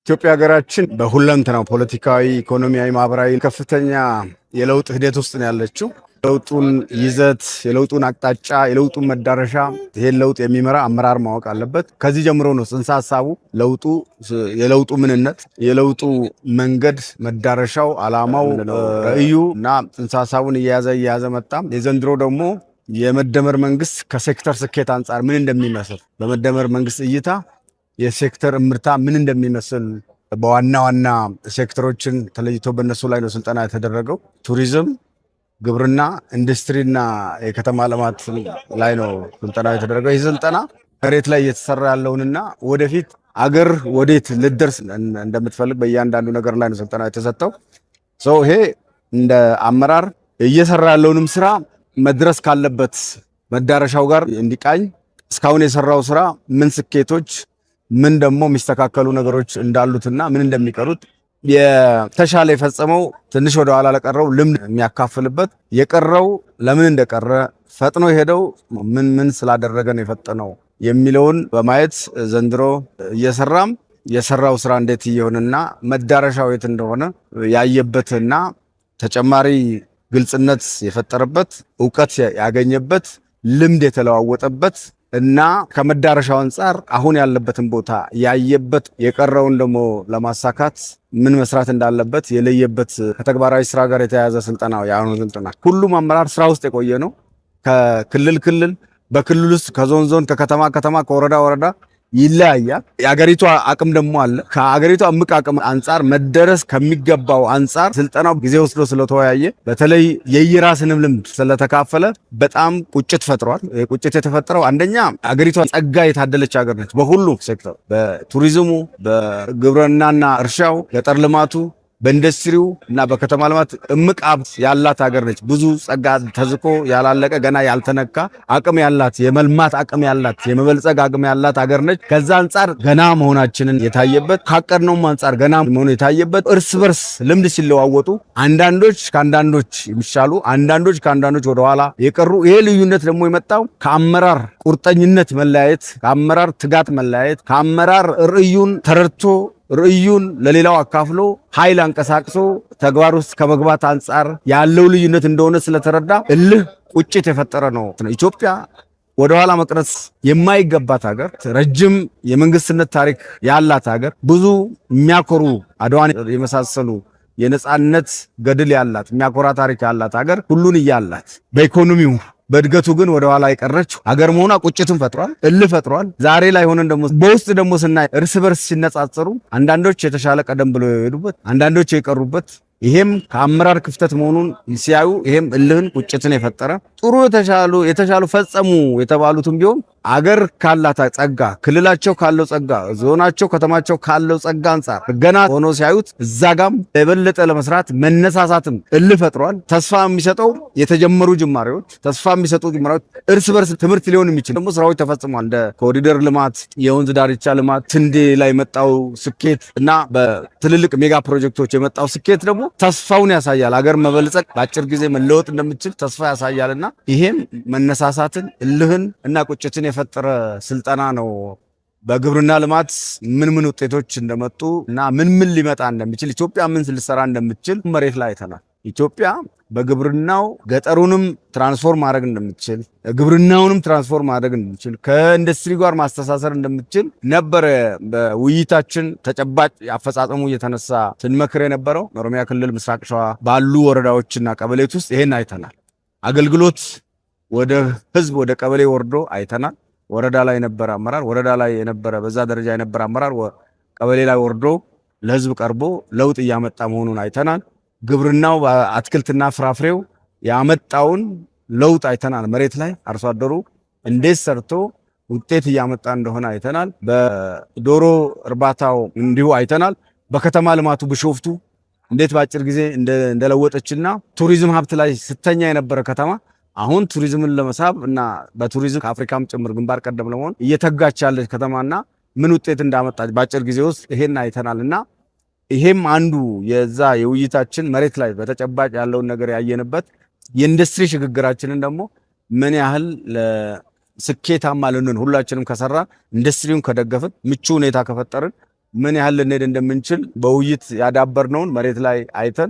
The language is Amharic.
ኢትዮጵያ ሀገራችን በሁለንተናው ፖለቲካዊ፣ ኢኮኖሚያዊ፣ ማህበራዊ ከፍተኛ የለውጥ ሂደት ውስጥ ነው ያለችው። የለውጡን ይዘት፣ የለውጡን አቅጣጫ፣ የለውጡን መዳረሻ ይሄን ለውጥ የሚመራ አመራር ማወቅ አለበት። ከዚህ ጀምሮ ነው ጽንሰ ሐሳቡ የለውጡ ምንነት፣ የለውጡ መንገድ፣ መዳረሻው፣ አላማው፣ ራዕዩ እና ጽንሰ ሐሳቡን እየያዘ መጣ። የዘንድሮ ደግሞ የመደመር መንግስት ከሴክተር ስኬት አንጻር ምን እንደሚመስል በመደመር መንግስት እይታ የሴክተር እምርታ ምን እንደሚመስል በዋና ዋና ሴክተሮችን ተለይቶ በእነሱ ላይ ነው ስልጠና የተደረገው። ቱሪዝም፣ ግብርና፣ ኢንዱስትሪና የከተማ ልማት ላይ ነው ስልጠና የተደረገው። ይህ ስልጠና መሬት ላይ እየተሰራ ያለውንና ወደፊት አገር ወዴት ልደርስ እንደምትፈልግ በእያንዳንዱ ነገር ላይ ነው ስልጠና የተሰጠው። ይሄ እንደ አመራር እየሰራ ያለውንም ስራ መድረስ ካለበት መዳረሻው ጋር እንዲቃኝ እስካሁን የሰራው ስራ ምን ስኬቶች ምን ደግሞ የሚስተካከሉ ነገሮች እንዳሉትና ምን እንደሚቀሩት የተሻለ የፈጸመው ትንሽ ወደ ኋላ ለቀረው ልምድ የሚያካፍልበት የቀረው ለምን እንደቀረ ፈጥኖ የሄደው ምን ስላደረገ ነው የፈጠነው የሚለውን በማየት ዘንድሮ የሰራው ስራ እንዴት እየሆነና መዳረሻው የት እንደሆነ ያየበትና ተጨማሪ ግልጽነት የፈጠረበት እውቀት ያገኘበት ልምድ የተለዋወጠበት እና ከመዳረሻው አንጻር አሁን ያለበትን ቦታ ያየበት የቀረውን ደግሞ ለማሳካት ምን መስራት እንዳለበት የለየበት ከተግባራዊ ስራ ጋር የተያያዘ ስልጠና ያሁኑ ስልጠና ሁሉም አመራር ስራ ውስጥ የቆየ ነው። ከክልል በክልል ውስጥ ከዞን ከከተማ ከወረዳ ይለያያል። የአገሪቷ አቅም ደግሞ አለ። ከአገሪቷ እምቅ አቅም አንጻር መደረስ ከሚገባው አንጻር ስልጠናው ጊዜ ወስዶ ስለተወያየ በተለይ የየራስንም ልምድ ስለተካፈለ በጣም ቁጭት ፈጥሯል። ቁጭት የተፈጠረው አንደኛ አገሪቷ ጸጋ የታደለች ሀገር ነች። በሁሉም ሴክተር በቱሪዝሙ፣ በግብርናና እርሻው፣ ገጠር ልማቱ፣ በኢንዱስትሪው እና በከተማ ልማት እምቅ ሀብት ያላት ሀገር ነች። ብዙ ጸጋ ተዝቆ ያላለቀ ገና ያልተነካ አቅም ያላት የመልማት አቅም ያላት የመበልጸግ አቅም ያላት ሀገር ነች። ከዛ አንጻር ገና መሆናችንን የታየበት ካቀድነውም አንጻር ገና መሆኑ የታየበት እርስ በርስ ልምድ ሲለዋወጡ አንዳንዶች ከአንዳንዶች የሚሻሉ አንዳንዶች ከአንዳንዶች ወደኋላ የቀሩ ይሄ ልዩነት ደግሞ የመጣው ከአመራር ቁርጠኝነት መለያየት፣ ከአመራር ትጋት መለያየት፣ ከአመራር ርዕዩን ተረድቶ ርዕዩን ለሌላው አካፍሎ ኃይል አንቀሳቅሶ ተግባር ውስጥ ከመግባት አንጻር ያለው ልዩነት እንደሆነ ስለተረዳ እልህ ቁጭት የፈጠረ ነው። ኢትዮጵያ ወደኋላ መቅረት የማይገባት ሀገር፣ ረጅም የመንግስትነት ታሪክ ያላት ሀገር፣ ብዙ የሚያኮሩ አድዋን የመሳሰሉ የነጻነት ገድል ያላት የሚያኮራ ታሪክ ያላት ሀገር ሁሉን እያላት በኢኮኖሚው በእድገቱ ግን ወደ ኋላ የቀረች ሀገር መሆኗ ቁጭትን ፈጥሯል፣ እልህ ፈጥሯል። ዛሬ ላይ ሆነን ደግሞ በውስጥ ደግሞ ስናይ እርስ በርስ ሲነጻጸሩ አንዳንዶች የተሻለ ቀደም ብሎ የሄዱበት፣ አንዳንዶች የቀሩበት ይሄም ከአመራር ክፍተት መሆኑን ሲያዩ ይሄም እልህን ቁጭትን የፈጠረ ጥሩ የተሻሉ ፈጸሙ የተባሉትም ቢሆን አገር ካላት ጸጋ፣ ክልላቸው ካለው ጸጋ፣ ዞናቸው ከተማቸው ካለው ጸጋ አንጻር ገና ሆኖ ሲያዩት እዛ ጋም የበለጠ ለመስራት መነሳሳትም እልህ ፈጥሯል። ተስፋ የሚሰጠው የተጀመሩ ጅማሬዎች እርስ በርስ ትምህርት ሊሆን የሚችል ደግሞ ስራዎች ተፈጽሟል። እንደ ኮሪደር ልማት፣ የወንዝ ዳርቻ ልማት፣ ስንዴ ላይ የመጣው ስኬት እና በትልልቅ ሜጋ ፕሮጀክቶች የመጣው ስኬት ደግሞ ተስፋውን ያሳያል። አገር መበልጸግ በአጭር ጊዜ መለወጥ እንደምትችል ተስፋ ያሳያልና ይሄም መነሳሳትን እልህን እና ቁጭትን የፈጠረ ስልጠና ነው። በግብርና ልማት ምን ውጤቶች እንደመጡ እና ምን ሊመጣ እንደሚችል ኢትዮጵያ ምን ልትሰራ እንደምትችል መሬት ላይ አይተናል። ኢትዮጵያ በግብርናው ገጠሩንም ትራንስፎርም ማድረግ እንደምትችል፣ ግብርናውንም ትራንስፎርም ማድረግ እንደምትችል፣ ከኢንዱስትሪ ጋር ማስተሳሰር እንደምትችል ነበር በውይይታችን ተጨባጭ አፈጻጸሙ እየተነሳ ስንመክር የነበረው። ኦሮሚያ ክልል ምስራቅ ሸዋ ባሉ ወረዳዎችና ቀበሌዎች ውስጥ ይሄን አይተናል። አገልግሎት ወደ ህዝብ ወደ ቀበሌ ወርዶ አይተናል። ወረዳ ላይ የነበረ አመራር በዛ ደረጃ የነበረ አመራር ቀበሌ ላይ ወርዶ ለህዝብ ቀርቦ ለውጥ እያመጣ መሆኑን አይተናል። ግብርናው አትክልትና ፍራፍሬው ያመጣውን ለውጥ አይተናል። መሬት ላይ አርሶ አደሩ እንዴት ሰርቶ ውጤት እያመጣ እንደሆነ አይተናል። በዶሮ እርባታው እንዲሁ አይተናል። በከተማ ልማቱ ቢሾፍቱ እንዴት በአጭር ጊዜ እንደለወጠችና ቱሪዝም ሀብት ላይ ስተኛ የነበረ ከተማ አሁን ቱሪዝምን ለመሳብ እና በቱሪዝም ከአፍሪካም ጭምር ግንባር ቀደም ለመሆን እየተጋች ያለች ከተማና ምን ውጤት እንዳመጣች በአጭር ጊዜ ውስጥ ይሄን አይተናልና ይሄም አንዱ የዛ የውይይታችን መሬት ላይ በተጨባጭ ያለውን ነገር ያየንበት የኢንዱስትሪ ሽግግራችንን ደግሞ ምን ያህል ስኬታማ ልንሆን ሁላችንም ከሰራ ኢንዱስትሪውን ከደገፍን ምቹ ሁኔታ ከፈጠርን ምን ያህል ልንሄድ እንደምንችል በውይይት ያዳበርነውን መሬት ላይ አይተን